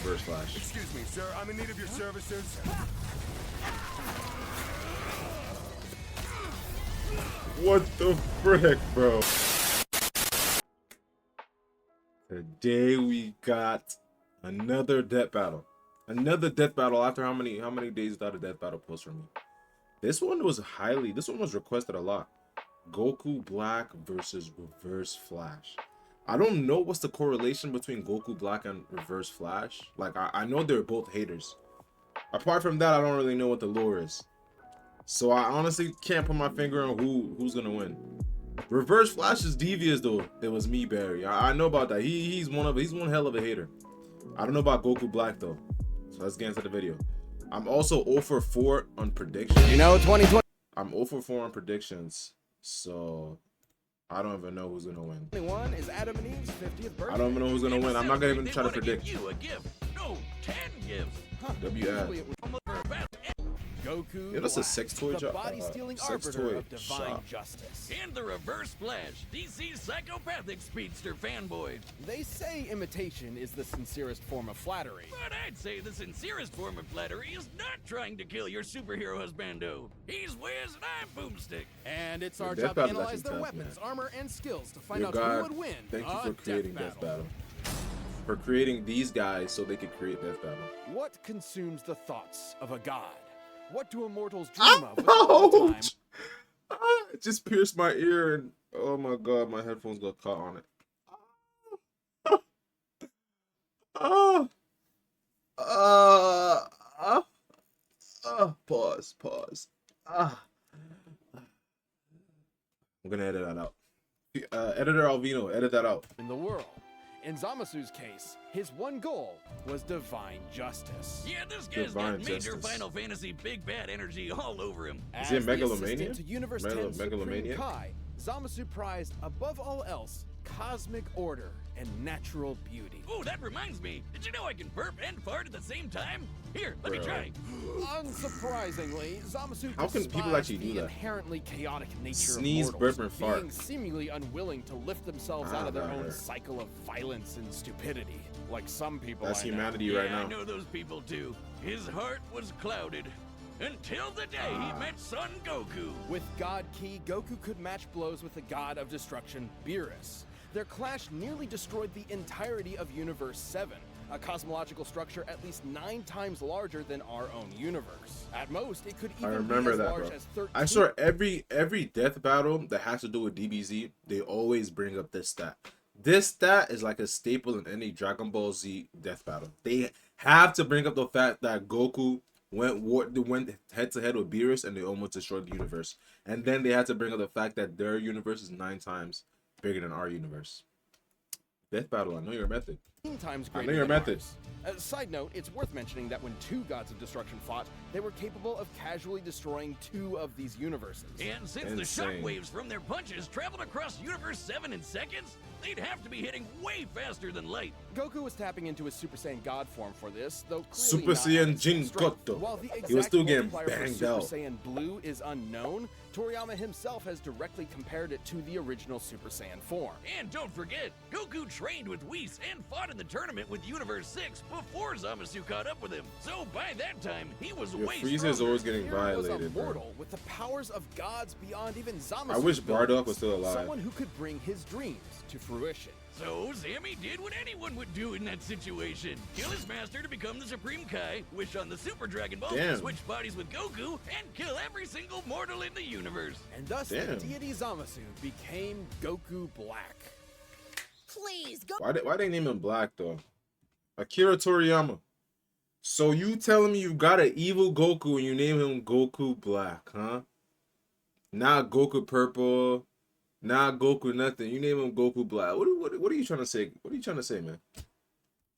Reverse Flash. Excuse me, sir. I'm in need of your services. What the frick, bro? Today we got another death battle. Another death battle after how many days without a death battle post from me? This one was requested a lot. Goku Black versus Reverse Flash. I don't know what's the correlation between Goku Black and Reverse Flash. Like, I know they're both haters. Apart from that, I don't really know what the lore is. So I honestly can't put my finger on who's gonna win. Reverse Flash is devious though. It was me, Barry. I know about that. He's one hell of a hater. I don't know about Goku Black though. So let's get into the video. I'm also 0 for 4 on predictions. You know, 2020. I'm 0 for 4 on predictions. So I don't even know who's gonna win. 21 is Adam and Eve's 50th birthday. I don't even know who's gonna win. I'm not gonna even try to predict. Give you a gift. No, 10 gifts. Huh. WF. Goku. Yeah, that's a sex toy the job. body-stealing Sex arbiter toy of divine shop. justice. And the Reverse Flash, DC's psychopathic speedster fanboy. They say imitation is the sincerest form of flattery. But I'd say the sincerest form of flattery is not trying to kill your superhero husbando. He's Wiz and I'm Boomstick. And it's Yeah, our Death job to Battle's analyze their actually tough, weapons, man. armor, and skills to find Dear out God, who would win. thank you a for creating Death Battle. battle. For creating these guys so they could create Death Battle. What consumes the thoughts of a god? What do immortals dream of without the time? Ouch! It just pierced my ear and oh my god, my headphones got caught on it. Pause. I'm gonna edit that out. Editor Aalvinoo, edit that out. In the world. In Zamasu's case, his one goal was divine justice. Yeah, this guy's Divine got major justice. Final Fantasy big bad energy all over him. Is he a As the megalomaniac? assistant to Universe 10 Supreme Megalomaniac? Kai, Zamasu prized above all else cosmic order and natural beauty. Oh, that reminds me. Did you know I can burp and fart at the same time? Here, let me Bro. try. Unsurprisingly, Zamasu How can people despised actually do the that? inherently chaotic nature Sneeze, of mortals, burp, and fart. being seemingly unwilling to lift themselves out of their own Right. cycle of violence and stupidity, like some people That's I know. humanity Yeah, right I now. know those people too. His heart was clouded until the day he met Son Goku. With God Ki, Goku could match blows with the god of destruction, Beerus. Their clash nearly destroyed the entirety of Universe 7, a cosmological structure at least 9 times larger than our own universe. At most, it could I even remember be as that, large bro. as 13. I saw every death battle that has to do with DBZ, they always bring up this stat. This stat is like a staple in any Dragon Ball Z death battle. They have to bring up the fact that Goku went head to head with Beerus and they almost destroyed the universe. And then they had to bring up the fact that their universe is 9 times bigger than our universe. Death battle, I know your method. 13 times I greater know your than method. ours. Side note, it's worth mentioning that when 2 gods of destruction fought, they were capable of casually destroying 2 of these universes. And since Insane. the shockwaves from their punches traveled across Universe 7 in seconds, they'd have to be hitting way faster than light. Goku was tapping into his Super Saiyan God form for this, though clearly Super not Saiyan at its full Jin strength. Goku. While the He was exact still getting multiplier for banged Super out. Saiyan Blue is unknown, Toriyama himself has directly compared it to the original Super Saiyan form. And don't forget, Goku trained with Whis and fought in the tournament with Universe 6 before Zamasu caught up with him. So by that time, he was Your way Frieza's stronger. always getting Here was violated, a bro. mortal with the powers of gods beyond even Zamasu. I wish Bardock was still alive. Someone who could bring his dreams to fruition. So Sammy did what anyone would do in that situation. Kill his master to become the Supreme Kai, wish on the Super Dragon Ball to Damn. switch bodies with Goku, and kill every single mortal in the universe. And thus the Damn. deity Zamasu became Goku Black. Please go. Why they name him Black though? Akira Toriyama. So you telling me you got an evil Goku and you name him Goku Black, huh? Not Goku Purple, not Goku nothing. You name him Goku Black. What are you trying to say? What are you trying to say, man?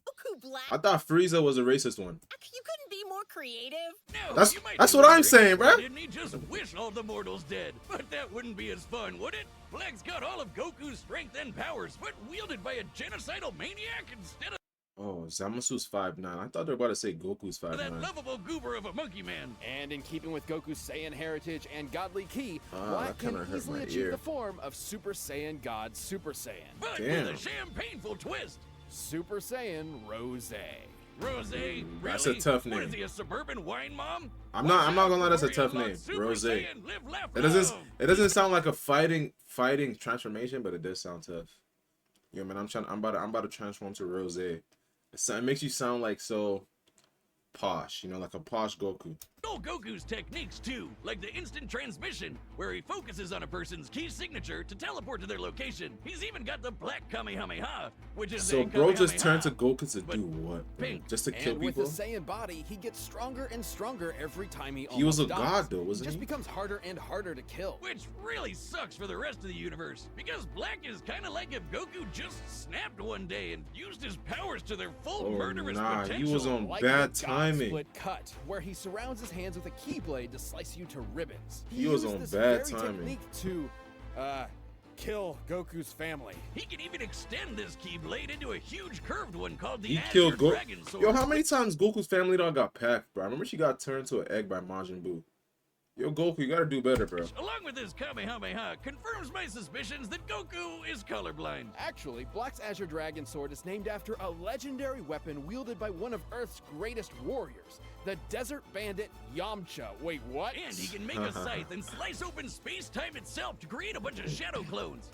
Goku Black. I thought Frieza was a racist one. You couldn't be more creative. No, That's- you might that's be what I'm wondering, saying, bruh. Didn't he just wish all the mortals dead? But that wouldn't be as fun, would it? Black's got all of Goku's strength and powers, but wielded by a genocidal maniac instead of Oh, Zamasu's 5'9". I thought they were about to say Goku's that 5'9". lovable goober of a monkey man. And in keeping with Goku's Saiyan heritage and godly ki, Ah, Black that can kinda hurt easily my achieve ear. the form of Super Saiyan God Super Saiyan. But Damn. with a champagneful twist. Super Saiyan Rose. Rose, really? That's a tough What is name. he, a suburban wine mom? I'm not gonna lie, that's a Warrior tough Love name. Super Rose. Saiyan, live, laugh, It love. doesn't sound like a fighting transformation, but it does sound tough. Yeah, man, I'm about to transform to Rose. It makes you sound like so posh, you know, like a posh Goku. Stole Goku's techniques too, like the instant transmission, where he focuses on a person's key signature to teleport to their location. He's even got the black Kamehameha, which is So a bro just turned to Kamehameha. Goku to but do what? Bro? pink. Just to kill And with people? his Saiyan body, he gets stronger and stronger every time he He was a almost god dies. though, wasn't Just he? becomes harder and harder to kill. Which really sucks for the rest of the universe, because Black is kind of like if Goku just snapped one day and used his powers to their full Oh, murderous nah, potential. he was on Like bad the God timing. Split cut, where he surrounds his hands with a keyblade to slice you to ribbons. He was used on this bad very timing. technique to kill Goku's family. He can even extend this Keyblade into a huge curved one called the He Azure killed Goku. Dragon Sword. Yo, how many times Goku's family dog got packed, bro? I remember she got turned to an egg by Majin Buu. Yo, Goku, you gotta do better, bro. Along with his Kamehameha, confirms my suspicions that Goku is colorblind. Actually, Black's Azure Dragon Sword is named after a legendary weapon wielded by one of Earth's greatest warriors, the Desert Bandit Yamcha. Wait, what? And he can make a scythe and slice open space-time itself to create a bunch of shadow clones.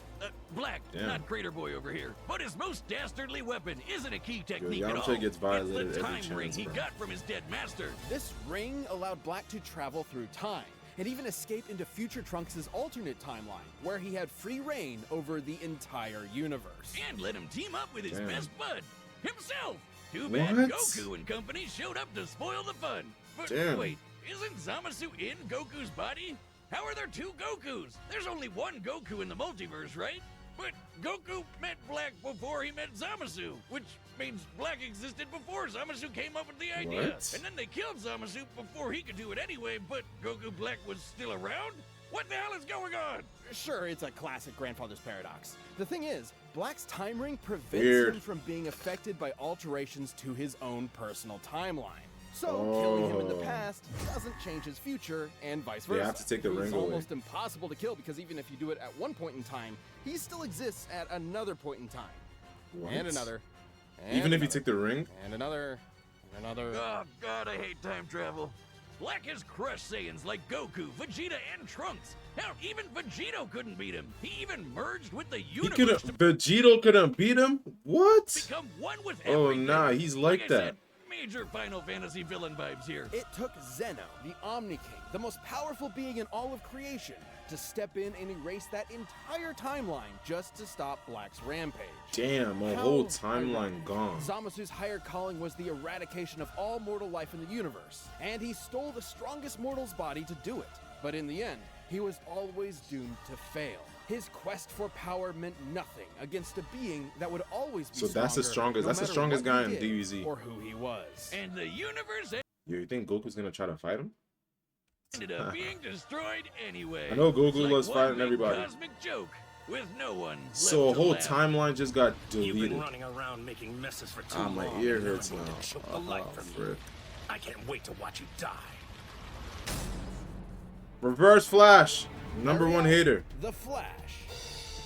Black, Damn. not Crater Boy over here. But his most dastardly weapon isn't a key technique Yo, at Yamcha all. gets violated it's the every time ring chance, he bro. got from his dead master. This ring allowed Black to travel through time and even escape into future Trunks' alternate timeline, where he had free reign over the entire universe. And let him team up with his Damn. best bud, himself. Too bad What? Goku and company showed up to spoil the fun. But Damn. wait, isn't Zamasu in Goku's body? How are there two Gokus? There's only one Goku in the multiverse, right? But Goku met Black before he met Zamasu, which means Black existed before Zamasu came up with the idea. What? And then they killed Zamasu before he could do it anyway, but Goku Black was still around? What the hell is going on? Sure, it's a classic grandfather's paradox. The thing is, Black's time ring prevents Weird. him from being affected by alterations to his own personal timeline. So, killing him in the Oh. past doesn't change his future, and vice They versa. have to take the He's ring away. almost impossible to kill because even if you do it at one point in time, he still exists at another point in time. What? And another. And Even if you another, take the ring? And another. And another. Oh, God, I hate time travel. Black has crushed Saiyans like Goku, Vegeta, and Trunks. Hell, even Vegito couldn't beat him. He even merged with the He universe couldn't. to Vegito couldn't beat him? What? become one with Oh, everything. nah, he's like I that. said, major Final Fantasy villain vibes here. It took Zeno, the Omni King, the most powerful being in all of creation, to step in and erase that entire timeline just to stop Black's rampage. Damn, a How whole timeline ironic. gone. Zamasu's higher calling was the eradication of all mortal life in the universe, and he stole the strongest mortal's body to do it. But in the end, he was always doomed to fail. His quest for power meant nothing against a being that would always be So that's the stronger, strongest- no that's the matter strongest what guy he in did DBZ. or who he was. And the universe Yo, you think Goku's gonna try to fight him? ended up being destroyed anyway. I know Goku It's like loves one fighting big everybody. Cosmic joke with no one left So a to whole laugh. timeline just got You've been deleted. running around making messes for too Ah, my long. ear and hurts I'm now. going to choke the Oh, life from you. frick. I can't wait to watch you die. Reverse Flash, number one Ariel, hater. The Flash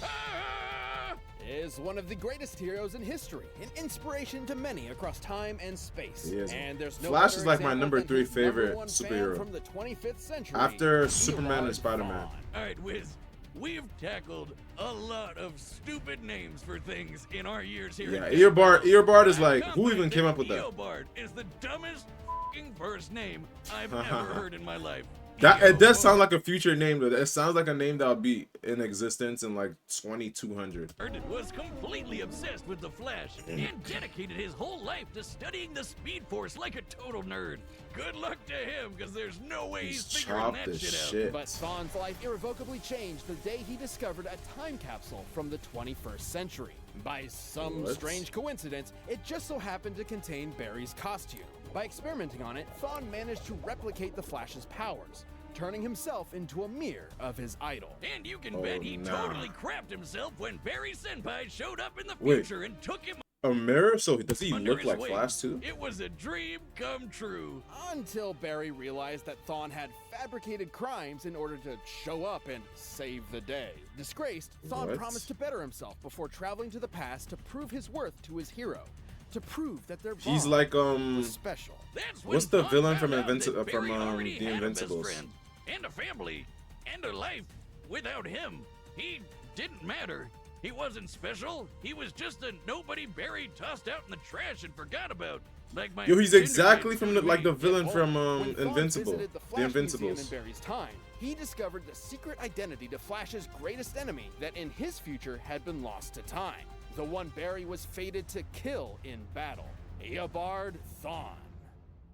Ah! is one of the greatest heroes in history, an inspiration to many across time and space. He is. And there's no Flash better is like my example number than 3 his number favorite one fan superhero. from the 25th century. After Superman and Elon Spider-Man. Vaughn. All right, Wiz, we've tackled a lot of stupid names for things in our years here. Yeah, at Earbard is I'm like, who confident even came up with that? Eobard is the dumbest f***ing first name I've ever heard in my life. That it does Eobard sound like a future name though. It sounds like a name that would be in existence in like 2200. was completely obsessed with the Flash and dedicated his whole life to studying the Speed Force like a total nerd. Good luck to him, because there's no way he's He's figuring chopped that as shit out. shit. But Thawne's life irrevocably changed the day he discovered a time capsule from the 21st century. By some What? strange coincidence, it just so happened to contain Barry's costume. By experimenting on it, Thawne managed to replicate the Flash's powers, turning himself into a mirror of his idol. And you can Oh, bet he nah. totally crapped himself when Barry Senpai showed up in the Wait. future and took him A mirror? So does he under look his like wing. Flash too? It was a dream come true. Until Barry realized that Thawne had fabricated crimes in order to show up and save the day. Disgraced, Thawne What? promised to better himself before traveling to the past to prove his worth to his hero. to prove that their He's bond like was special. That's when what's the Thawne villain found from out that from Barry already The had a Invincibles? best friend, and a family, and a life. Without him, he didn't matter. He wasn't special. He was just a nobody Barry tossed out in the trash and forgot about. Like my Yo, he's Tinder exactly date from to the me. villain from When Thawne Invincible, visited the The Flash Museum in Invincibles. Barry's time, he discovered the secret identity to Flash's greatest enemy that in his future had been lost to time. The one Barry was fated to kill in battle. Eobard Thawne.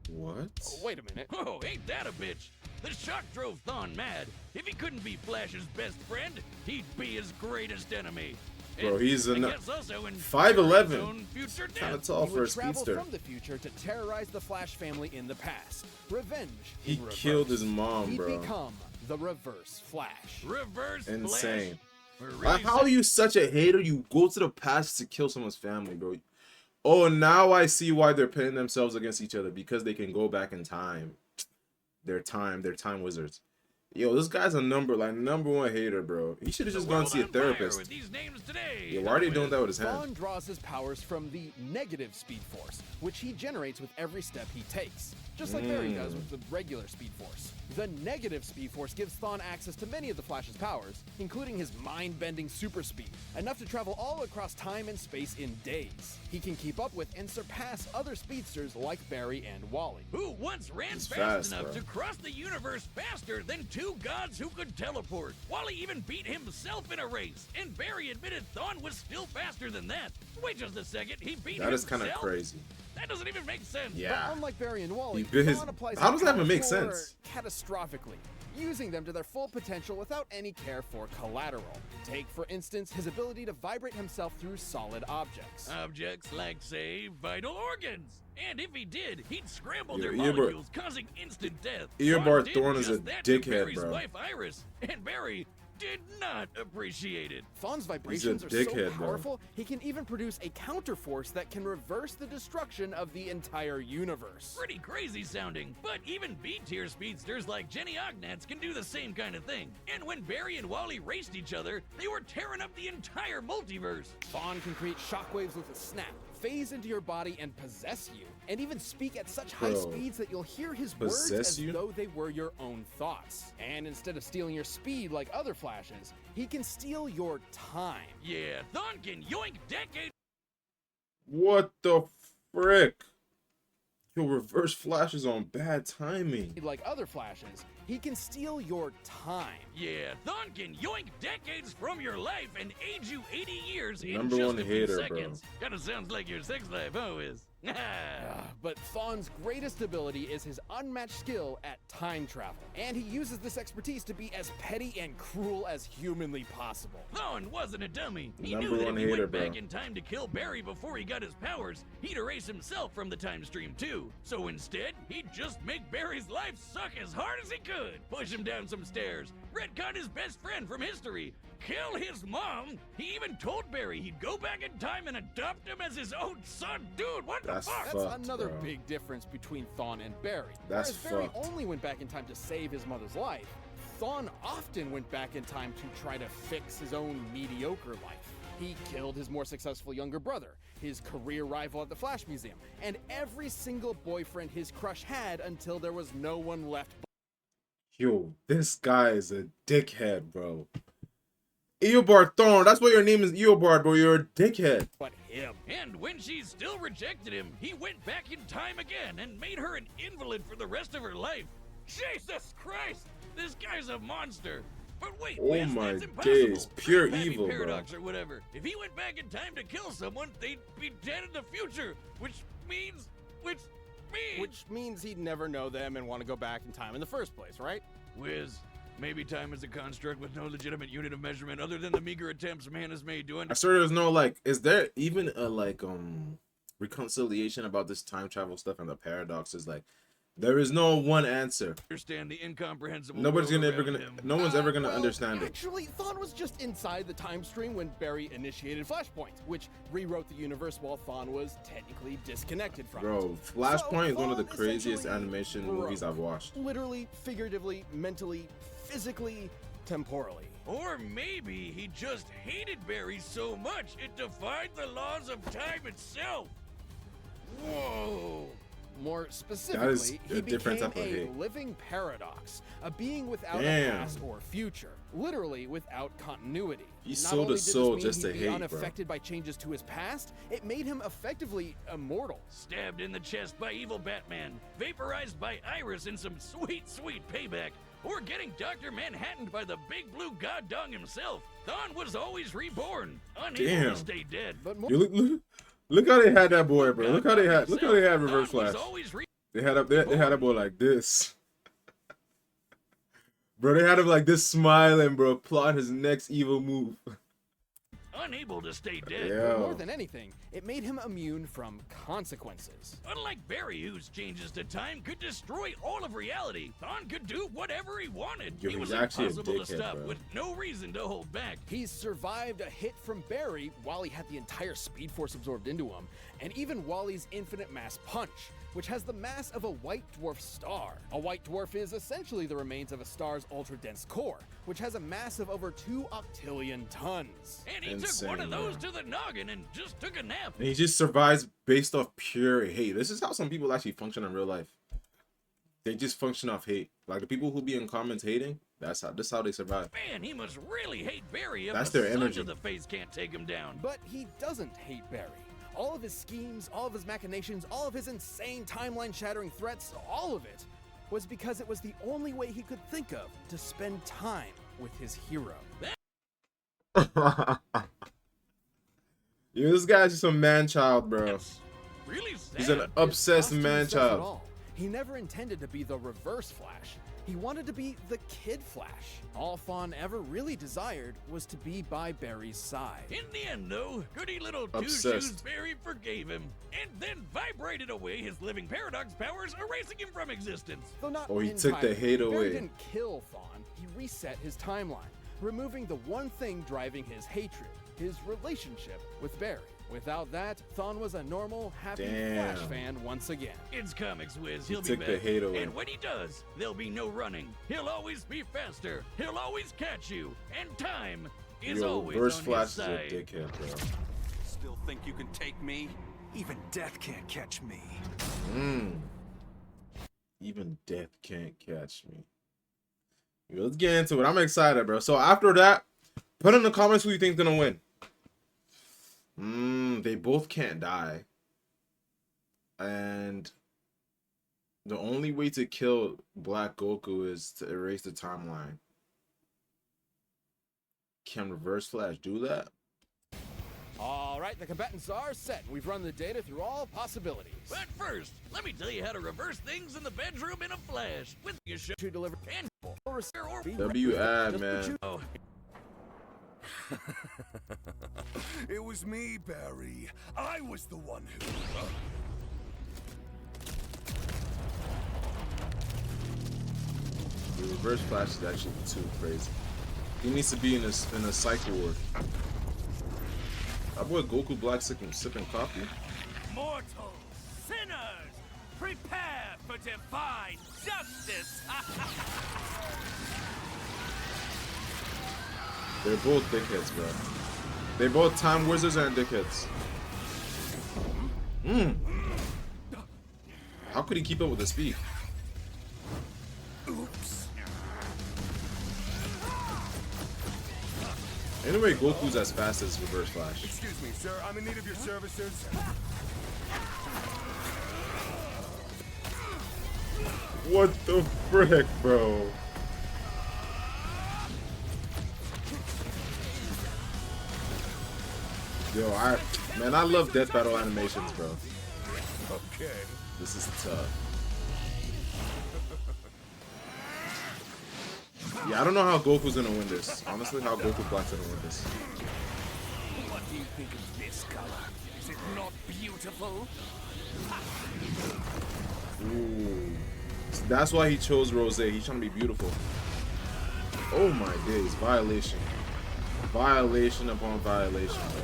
What? Oh, wait a minute. Oh, ain't that a bitch? The shock drove Thawne mad. If he couldn't be Flash's best friend, he'd be his greatest enemy. Bro, And he's I a guess also in 5'11". his own future Kind of death. tall He for a would travel speedster. from the future to terrorize the Flash family in the past. Revenge. He in reverse. killed his mom, He'd bro. become the Reverse Flash. Reverse Insane. Flash. We're Like, really how are you such a hater? You go to the past to kill someone's family, bro. Oh, now I see why they're pitting themselves against each other, because they can go back in time. They're time wizards. Yo, this guy's a number one hater, bro. He should have just The gone world see a on fire therapist. with these names today. Yeah, why are they doing that with his Thawne hand? draws his powers from the negative Speed Force, which he generates with every step he takes, just like Barry does with the regular Speed Force. The negative Speed Force gives Thawne access to many of the Flash's powers, including his mind-bending super speed, enough to travel all across time and space in days. He can keep up with and surpass other speedsters like Barry and Wally. Who once ran He's fast fast, enough bro. to cross the universe faster than two gods who could teleport. Wally even beat himself in a race, and Barry admitted Thawne was still faster than that. Wait just a second, he beat That is himself? kind of crazy. That doesn't even make sense. Yeah. But unlike Barry and Wally, He bit his- Thawne applies How his does that even make powers more sense? catastrophically, using them to their full potential without any care for collateral. Take, for instance, his ability to vibrate himself through solid objects. Objects like, say, vital organs. And if he did, he'd scramble Yeah, their Eobard- molecules, causing instant death. Eobard did Thawne is just a that to dickhead, Barry's bro. wife Iris, and Barry did not appreciate it. Thawne's vibrations are so dickhead, bro. powerful, he can even produce a counterforce that can reverse the destruction of the entire universe. Pretty crazy sounding, but even B-tier speedsters like Jenny Ognats can do the same kind of thing. And when Barry and Wally raced each other, they were tearing up the entire multiverse. Thawne can create shockwaves with a snap, phase into your body and possess you, and even speak at such high Bro. speeds that you'll hear his words Possess as you? though they were your own thoughts. And instead of stealing your speed like other Flashes, he can steal your time. Yeah, Thawne can yoink decades What the frick? Yo, reverse flashes on bad timing. Like other Flashes, he can steal your time. Yeah, Thawne can yoink decades from your life and age you 80 years in Number just one a few hater, bro. seconds. Kinda sounds like your sex life, huh, Wiz? But Thawne's greatest ability is his unmatched skill at time travel, and he uses this expertise to be as petty and cruel as humanly possible. Thawne wasn't a dummy. He Number knew that one if he hater, went back bro. in time to kill Barry before he got his powers, he'd erase himself from the time stream too. So instead, he'd just make Barry's life suck as hard as he could, push him down some stairs, retcon his best friend from history, kill his mom. He even told Barry he'd go back in time and adopt him as his own son. Dude, what That's the fuck? That's fucked, another bro. big difference between Thawne and Barry. That's Whereas Barry fucked. only went back in time to save his mother's life, Thawne often went back in time to try to fix his own mediocre life. He killed his more successful younger brother, his career rival at the Flash Museum, and every single boyfriend his crush had until there was no one left. Yo, this guy is a dickhead, bro. Eobard Thawne, that's why your name is Eobard, bro. You're a dickhead. But him. And when she still rejected him, he went back in time again and made her an invalid for the rest of her life. Jesus Christ! This guy's a monster. But wait, Oh Wiz, my that's impossible. days, pure Happy evil, bro. paradox or whatever. If he went back in time to kill someone, they'd be dead in the future, which means Which means he'd never know them and want to go back in time in the first place, right? Wiz, maybe time is a construct with no legitimate unit of measurement other than the meager attempts man has made to I swear there's no, like, is there even a, like, reconciliation about this time travel stuff and the paradoxes? Like, there is no one answer. understand the incomprehensible. Nobody's world ever around gonna, him. no one's ever gonna Well, understand it. Actually, Thawne was just inside the time stream when Barry initiated Flashpoint, which rewrote the universe while Thawne was technically disconnected from it. Bro, Flashpoint is one of the Thawne craziest essentially animation broke. movies I've watched. Literally, figuratively, mentally, physically, temporally. Or maybe he just hated Barry so much it defied the laws of time itself. Whoa! More specifically, he a different became type of a hate. living paradox, a being without Damn. a past or future, literally without continuity. He Not sold only his did this soul mean just to he'd be hate, bro. unaffected by changes to his past, it made him effectively immortal. Stabbed in the chest by evil Batman, vaporized by Iris in some sweet, sweet payback, or getting Dr. Manhattaned by the big blue god dong himself. Thawne was always reborn, unable Damn. to stay dead. But more Look how they had that boy, bro. Look how they had Reverse Thawne was Flash. always They had a boy like this. Bro, they had him like this smiling, bro, plotting his next evil move. unable to stay dead. Yeah. more than anything, it made him immune from consequences. Unlike Barry, whose changes to time could destroy all of reality, Thawne could do whatever he wanted. Yo, He he's was actually a impossible to dickhead, stop bro. with no reason to hold back. He's survived a hit from Barry while he had the entire Speed Force absorbed into him, and even Wally's infinite mass punch, which has the mass of a white dwarf star. A white dwarf is essentially the remains of a star's ultra-dense core, which has a mass of over 2 octillion tons. And he Insane, took one of those bro. to the noggin and just took a nap. And he just survives based off pure hate. This is how some people actually function in real life. They just function off hate. Like the people who be in comments hating, this is how they survive. Man, he must really hate Barry if That's the their Sons energy. of the Face can't take him down. But he doesn't hate Barry. All of his schemes, all of his machinations, all of his insane timeline-shattering threats, all of it was because it was the only way he could think of to spend time with his hero. Yo, this guy's just a man-child, bro. That's really sad. He's an His obsessed costume says it man-child. all. He never intended to be the Reverse Flash. He wanted to be the Kid Flash. All Thawne ever really desired was to be by Barry's side. In the end, though, goody little Obsessed. two-shoes Barry forgave him, and then vibrated away his living paradox powers, erasing him from existence. Though not Oh, he took the entirely. hate Barry away. didn't kill Thawne. He reset his timeline, removing the one thing driving his hatred, his relationship with Barry. Without that, Thawne was a normal, happy Damn. Flash fan once again. It's Comics Wiz, he'll be took back. the hate away. And when he does, there'll be no running. He'll always be faster. He'll always catch you. And time is Yo, always Reverse on Flash his is a side. dickhead, bro. Still think you can take me? Even death can't catch me. Even death can't catch me. Yo, let's get into it. I'm excited, bro. So after that, put in the comments who you think's gonna win. They both can't die. And the only way to kill Black Goku is to erase the timeline. Can Reverse Flash do that? All right, the combatants are set. We've run the data through all possibilities. But first, let me tell you how to reverse things in the bedroom in a flash. With your show To deliver and or receive or be W ad, just man. choose- oh, It was me, Barry. I was the one who... The Reverse Flash is actually too crazy. He needs to be in a psych ward. That boy Goku Black sipping coffee. Mortals, sinners, prepare for divine justice! They're both dickheads, bro. They're both time wizards and dickheads. How could he keep up with the speed? Oops. Anyway, Goku's as fast as Reverse Flash. Excuse me, sir. I'm in need of your services. What the frick, bro? Yo, I love Death Battle animations, bro. Okay. This is tough. Yeah, I don't know how Goku's gonna win this. Honestly, how Goku Black's gonna win this. What do you think of this color? Is it not beautiful? Ooh. That's why he chose Rose. He's trying to be beautiful. Oh my days. Violation. Violation upon violation, bro.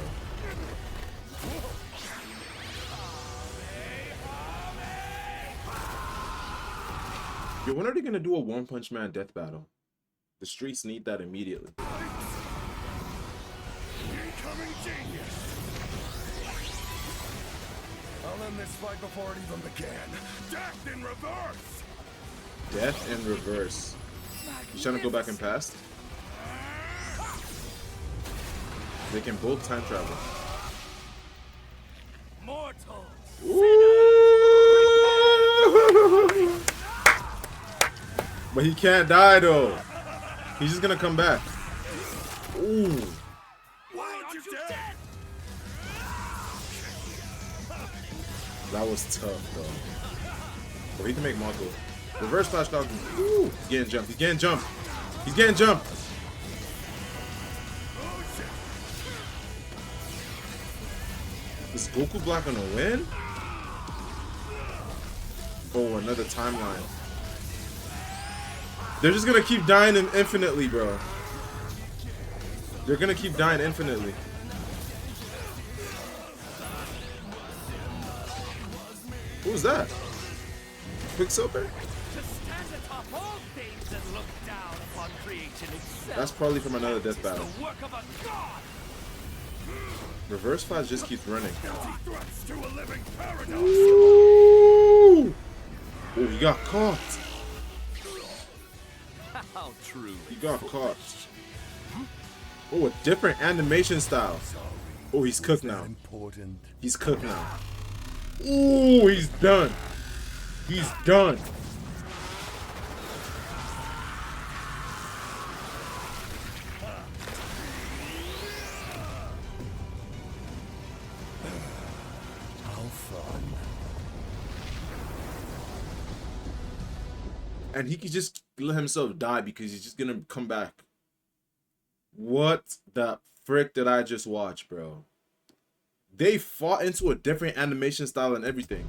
Yo, when are they gonna do a One Punch Man death battle? The streets need that immediately. Incoming genius! I'll end this fight before it even began. Death in reverse! Death in reverse. You trying to go back and past? They can both time travel. Mortals! Ooh. But he can't die though. He's just gonna come back. Ooh. Why aren't you dead? That was tough though. But he can make multiple. Reverse flash dog. Ooh. He's getting jumped. He's getting jumped. He's getting jumped. Is Goku Black gonna win? Oh, another timeline. They're just gonna keep dying infinitely, bro. They're gonna keep dying infinitely. Who's that? Quicksilver? To stand atop all things and look down upon creation itself. That's probably from another death It's battle. the work of a god. Reverse Flash just keeps running. Threats to a living paradox. Ooh! Oh, he got caught. How true. He got caught. Oh, a different animation style. Oh, he's cooked now. Important. He's cooked now. Ooh, he's done. He's done. How fun. And he could just let himself die because he's just gonna come back. What the frick did I just watch, bro? They fought into a different animation style and everything.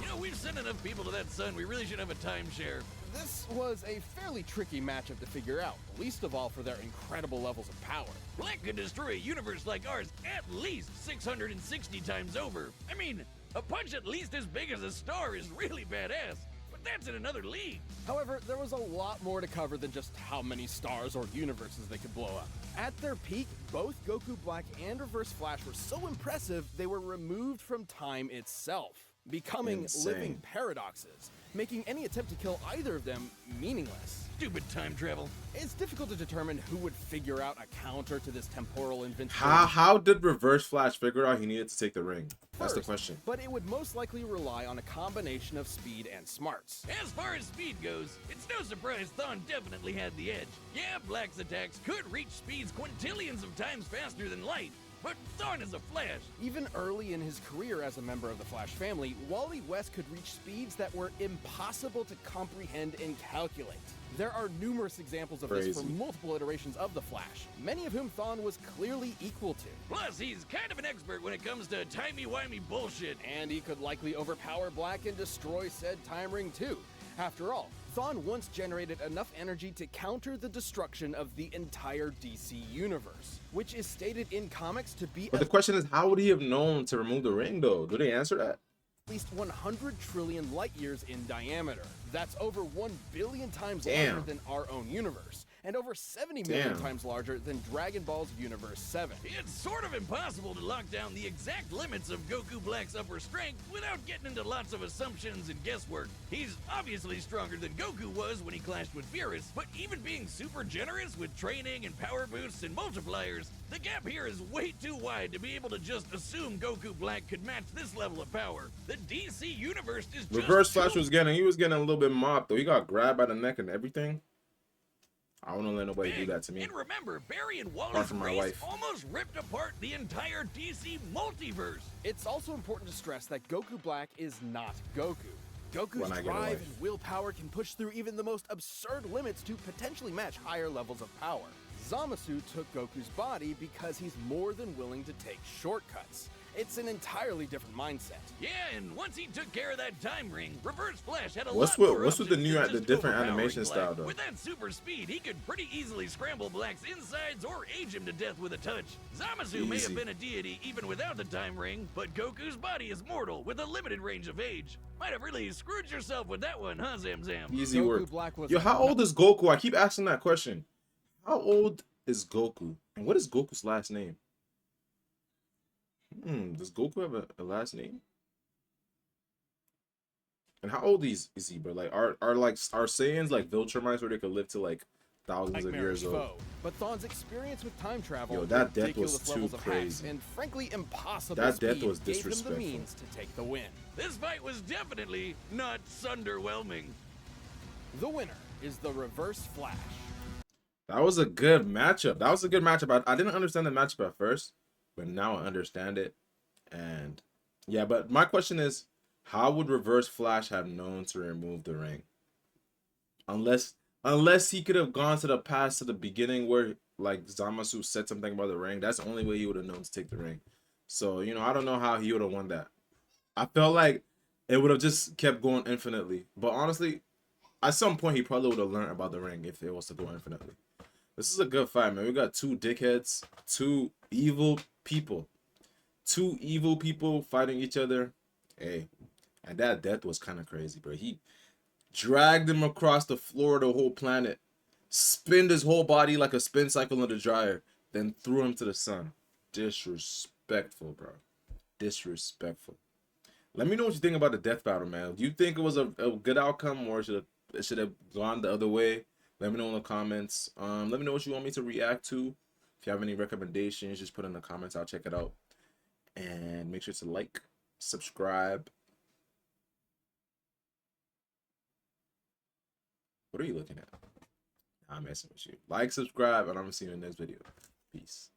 You know, we've sent enough people to that sun. We really should have a timeshare. This was a fairly tricky matchup to figure out, least of all for their incredible levels of power. Black could destroy a universe like ours at least 660 times over. I mean, a punch at least as big as a star is really badass. But that's in another league. However, there was a lot more to cover than just how many stars or universes they could blow up. At their peak, both Goku Black and Reverse Flash were so impressive they were removed from time itself, becoming Insane. living paradoxes, making any attempt to kill either of them meaningless. Stupid time travel. It's difficult to determine who would figure out a counter to this temporal invincibility. How did Reverse Flash figure out he needed to take the ring? That's the First, question. But it would most likely rely on a combination of speed and smarts. As far as speed goes, it's no surprise Thawne definitely had the edge. Yeah, Black's attacks could reach speeds quintillions of times faster than light, but Thawne is a Flash. Even early in his career as a member of the Flash family, Wally West could reach speeds that were impossible to comprehend and calculate. There are numerous examples of this Crazy. from multiple iterations of the Flash, many of whom Thawne was clearly equal to. Plus, he's kind of an expert when it comes to timey-wimey bullshit. And he could likely overpower Black and destroy said time ring too. After all, Thawne once generated enough energy to counter the destruction of the entire DC universe, which is stated in comics to be But the question is, how would he have known to remove the ring, though? Do they answer that? at least 100 trillion light years in diameter. That's over 1 billion times Damn. larger than our own universe, and over 70 million Damn. times larger than Dragon Ball's Universe 7. It's sort of impossible to lock down the exact limits of Goku Black's upper strength without getting into lots of assumptions and guesswork. He's obviously stronger than Goku was when he clashed with Beerus, but even being super generous with training and power boosts and multipliers, the gap here is way too wide to be able to just assume Goku Black could match this level of power. The DC universe is just Reverse Flash too- was getting a little bit mobbed, though. He got grabbed by the neck and everything. I wouldn't let nobody do that to me. And remember, Barry and Apart Wally's from my race wife. almost ripped apart the entire DC multiverse. It's also important to stress that Goku Black is not Goku. Goku's When I get a drive wife. and willpower can push through even the most absurd limits to potentially match higher levels of power. Zamasu took Goku's body because he's more than willing to take shortcuts. It's an entirely different mindset. Yeah, and once he took care of that time ring, Reverse Flash had a What's lot with- more what's with the options new- than the just different overpowering animation Black. style, though? With that super speed, he could pretty easily scramble Black's insides or age him to death with a touch. Zamasu may have Easy. been a deity even without the time ring, but Goku's body is mortal with a limited range of age. Might have really screwed yourself with that one, huh, Zam Zam? Easy Goku work. Black was Yo, how old is Goku? I keep asking that question. How old is Goku? And what is Goku's last name? Does Goku have a last name? And how old is he, bro? Like, are Saiyans like Viltrumites where they could live to like thousands of Nightmarish years old? foe, but Thawne's experience with time travel, Yo, that death was ridiculous too levels of hacks, crazy. and frankly impossible That death speed was gave him the disrespectful. means to take the win. This fight was definitely not underwhelming. The winner is the Reverse Flash. That was a good matchup. That was a good matchup. I didn't understand the matchup at first, but now I understand it. And yeah, but my question is, how would Reverse Flash have known to remove the ring? Unless he could have gone to the past to the beginning where like Zamasu said something about the ring. That's the only way he would have known to take the ring. So, you know, I don't know how he would have won that. I felt like it would have just kept going infinitely. But honestly, at some point he probably would have learned about the ring if it was to go infinitely. This is a good fight, man. We got two dickheads, two evil people. Two evil people fighting each other. Hey, and that death was kind of crazy, bro. He dragged him across the floor of the whole planet, spinned his whole body like a spin cycle in the dryer, then threw him to the sun. Disrespectful, bro. Disrespectful. Let me know what you think about the death battle, man. Do you think it was a good outcome, or it should have gone the other way? Let me know in the comments. Let me know what you want me to react to. If you have any recommendations, just put in the comments. I'll check it out. And make sure to like, subscribe. What are you looking at? I'm messing with you. Like, subscribe, and I'm gonna see you in the next video. Peace.